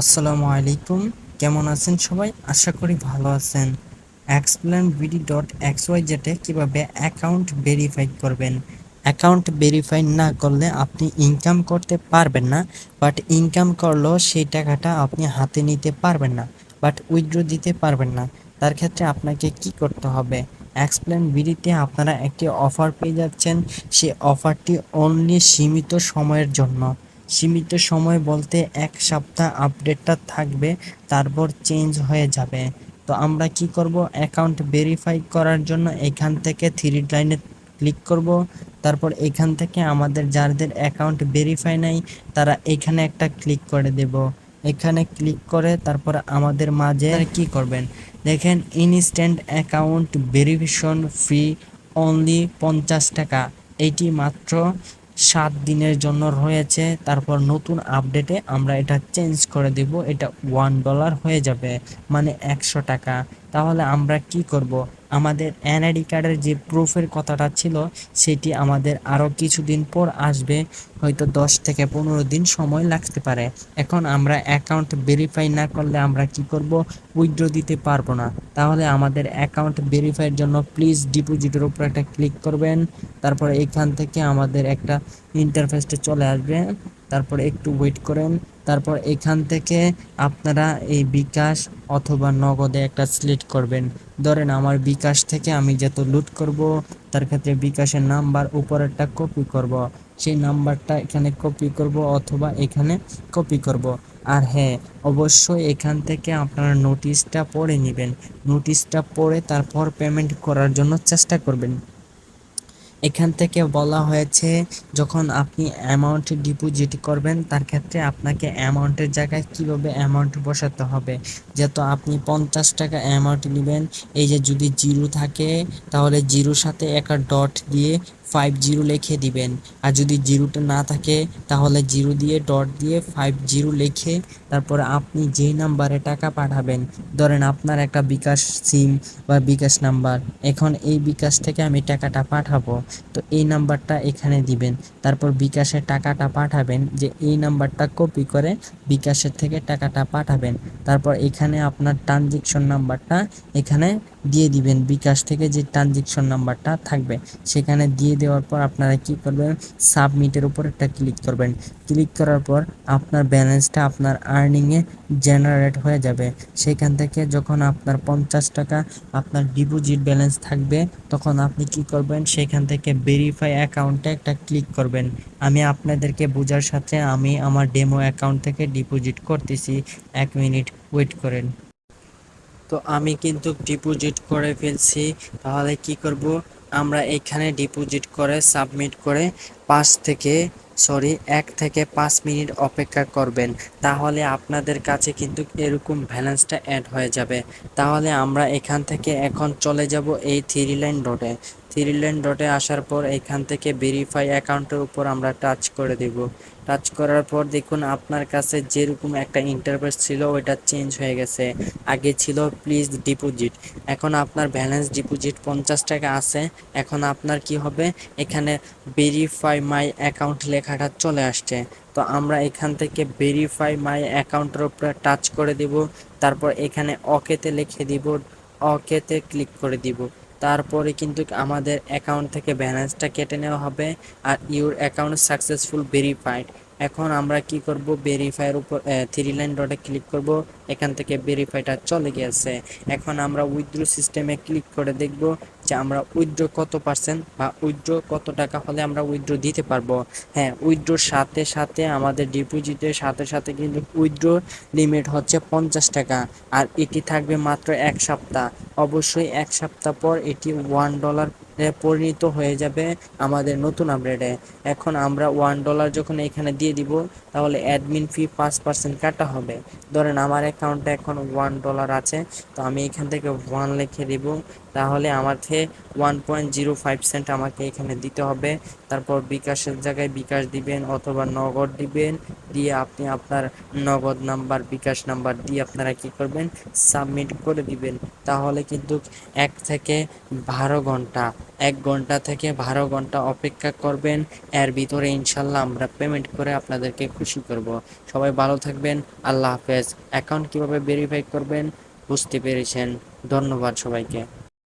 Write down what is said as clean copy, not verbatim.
আসসালামু আলাইকুম। কেমন আছেন সবাই? আশা করি ভালো আছেন। explainbd.xyz-এ কিভাবে অ্যাকাউন্ট ভেরিফাই করবেন। অ্যাকাউন্ট ভেরিফাই না করলে আপনি ইনকাম করতে পারবেন না, বাট ইনকাম করলেও সেই টাকাটা আপনি হাতে নিতে পারবেন না, বাট উইথড্র দিতে পারবেন না। তার ক্ষেত্রে আপনাকে কি করতে হবে? এক্সপ্লেন বিডিতে আপনারা একটি অফার পেয়ে যাচ্ছেন। সেই অফারটি অনলি সীমিত সময়ের জন্য। সীমিত সময় বলতে ১ সপ্তাহ আপডেটটা থাকবে, তারপর চেঞ্জ হয়ে যাবে। তো আমরা কি করব? অ্যাকাউন্ট ভেরিফাই করার জন্য এখান থেকে থ্রি লাইনে ক্লিক করব। তারপর এখান থেকে আমাদের যাদের অ্যাকাউন্ট ভেরিফাই নাই তারা এখানে একটা ক্লিক করে দেব। এখানে ক্লিক করে তারপর আমাদের মাঝে কি করবেন দেখেন, ইনস্ট্যান্ট অ্যাকাউন্ট ভেরিফিকেশন ফি অনলি ৫০ টাকা। এইটি মাত্র ৭ দিনের জন্য রয়েছে। তারপর নতুন আপডেটে আমরা এটা চেঞ্জ করে দেব, এটা $1 হয়ে যাবে, মানে ১০০ টাকা। তাহলে আমরা কি করব? আমাদের এনআইডি কার্ডের যে প্রুফের কথাটা ছিল সেটি আমাদের আরও কিছুদিন পর আসবে, হয়তো ১০ থেকে ১৫ দিন সময় লাগতে পারে। এখন আমরা অ্যাকাউন্ট ভেরিফাই না করলে আমরা কি করব? উইথড্র দিতে পারবো না। তাহলে আমাদের অ্যাকাউন্ট ভেরিফাইয়ের জন্য প্লিজ ডিপোজিটের উপর একটা ক্লিক করবেন। তারপরে এখান থেকে আমাদের একটা ইন্টারফেসটা চলে আসবে। তারপরে একটু ওয়েট করেন। তারপর এখান থেকে আপনারা এই বিকাশ অথবা নগদে একটা সিলেক্ট করবেন। ধরেন আমার বিকাশ থেকে আমি যত লুট করব, তার ক্ষেত্রে বিকাশের নাম্বার উপরেরটা কপি করব, সেই নাম্বারটা এখানে কপি করব অথবা এখানে কপি করব। আর হ্যাঁ, অবশ্যই এখান থেকে আপনারা নোটিশটা পড়ে নেবেন। নোটিশটা পড়ে তারপর পেমেন্ট করার জন্য চেষ্টা করবেন। এখান থেকে বলা হয়েছে যখন আপনি অ্যামাউন্ট ডিপোজিট করবেন তার ক্ষেত্রে আপনাকে অ্যামাউন্টের জায়গায় কিভাবে অ্যামাউন্ট বসাতে হবে। যেহেতু আপনি ৫০ টাকা অ্যামাউন্ট নেবেন, এই যে যদি জিরো থাকে তাহলে জিরোর সাথে একটা ডট দিয়ে 50 লিখে দিবেন। আর যদি জিরোটা না থাকে তাহলে জিরো দিয়ে ডট দিয়ে 50 লিখে তারপরে আপনি যেই নাম্বারে টাকা পাঠাবেন, ধরেন আপনার একটা বিকাশ সিম বা বিকাশ নাম্বার, এখন এই বিকাশ থেকে আমি টাকাটা পাঠাবো, তো এই নাম্বারটা এখানে দিবেন। তারপর বিকাশের টাকাটা পাঠাবেন, যে এই নাম্বারটা কপি করে বিকাশের থেকে টাকাটা পাঠাবেন। তারপর এখানে আপনার ট্রানজেকশন নাম্বারটা এখানে দিয়ে দিবেন। বিকাশ থেকে যে ট্রানজেকশন নাম্বারটা থাকবে সেখানে দিয়ে দেওয়ার পর আপনারা কি করবেন? সাবমিটের উপর একটা ক্লিক করবেন। ক্লিক করার পর আপনার ব্যালেন্সটা আপনার আর্নিংয়ে জেনারেট হয়ে যাবে। সেখান থেকে যখন আপনার ৫০ টাকা আপনার ডিপোজিট ব্যালেন্স থাকবে তখন আপনি কি করবেন? সেখান থেকে ভেরিফাই অ্যাকাউন্টে একটা ক্লিক করবেন। আমি আপনাদেরকে বোঝার সাথে আমি আমার ডেমো অ্যাকাউন্ট থেকে ডিপোজিট করতেছি। ১ মিনিট ওয়েট করেন। তো আমি কিন্তু ডিপোজিট করে ফেলছি। তাহলে কি করব? আমরা এখানে ডিপোজিট করে সাবমিট করে ১ থেকে ৫ মিনিট অপেক্ষা করবেন। তাহলে আপনাদের কাছে কিন্তু এরকম ব্যালেন্সটা অ্যাড হয়ে যাবে। তাহলে আমরা এখান থেকে এখন চলে যাব এই থ্রি লাইন ডটে। থ্রি লাইন ডটে আসার পর এখান থেকে ভেরিফাই অ্যাকাউন্টের উপর আমরা টাচ করে দেব। টাচ করার পর দেখুন আপনার কাছে যেরকম একটা ইন্টারফেস ছিল ওইটা চেঞ্জ হয়ে গেছে। আগে ছিল প্লিজ ডিপোজিট, এখন আপনার ব্যালেন্স ডিপোজিট ৫০ টাকা আছে। এখন আপনার কি হবে? এখানে ভেরিফাই মাই অ্যাকাউন্ট লেখাটা চলে আসছে। তো আমরা এখান থেকে ভেরিফাই মাই অ্যাকাউন্টের উপরে টাচ করে দিব। তারপর এখানে ওকেতে লিখে দিব, ওকেতে ক্লিক করে দিব। তারপরে কিন্তু আমাদের অ্যাকাউন্ট থেকে ব্যালেন্সটা কেটে নেওয়া হবে আর ইউর অ্যাকাউন্ট সাকসেসফুল ভেরিফাইড। এখন আমরা কি করব? ভেরিফাইয়ের উপর থ্রি লাইন ডটে ক্লিক করব। এখান থেকে ভেরিফাইটা চলে গেছে। এখন আমরা উইথড্র সিস্টেমে ক্লিক করে দেখব যে আমরা উইথড্র কত পার্সেন্ট বা উইথড্র কত টাকা হলে আমরা উইথড্র দিতে পারবো। হ্যাঁ, উইথড্রর সাথে সাথে আমাদের ডিপোজিটের সাথে সাথে কিন্তু উইথড্র লিমিট হচ্ছে ৫০ টাকা, আর এটি থাকবে মাত্র ১ সপ্তাহ। অবশ্যই ১ সপ্তাহ পর এটি $1 পরিণত হয়ে যাবে আমাদের নতুন আপডেটে। এখন আমরা $1 যখন এখানে দিয়ে দিব তাহলে অ্যাডমিন ফি ৫% কাটা হবে। ধরেন আমার অ্যাকাউন্টে এখন $1 আছে, তো আমি এখান থেকে 1 লিখে দিব। তাহলে আমাকে 1.05 সেন্ট আমাকে এখানে দিতে হবে। তারপর বিকাশের জায়গায় বিকাশ দিবেন অথবা নগদ দিবেন, দিয়ে আপনি আপনার নগদ নাম্বার বিকাশ নাম্বার দিয়ে আপনারা কি করবেন? সাবমিট করে দিবেন। তাহলে কিন্তু ১ থেকে ১২ ঘন্টা 1 ঘন্টা থেকে 12 ঘন্টা অপেক্ষা করবেন। এর ভিতরে ইনশাল্লাহ আমরা পেমেন্ট করে আপনাদেরকে খুশি করব। সবাই ভালো থাকবেন। আল্লাহ হাফেজ। অ্যাকাউন্ট কিভাবে ভেরিফাই করবেন বুঝতে পেরেছেন। ধন্যবাদ সবাইকে।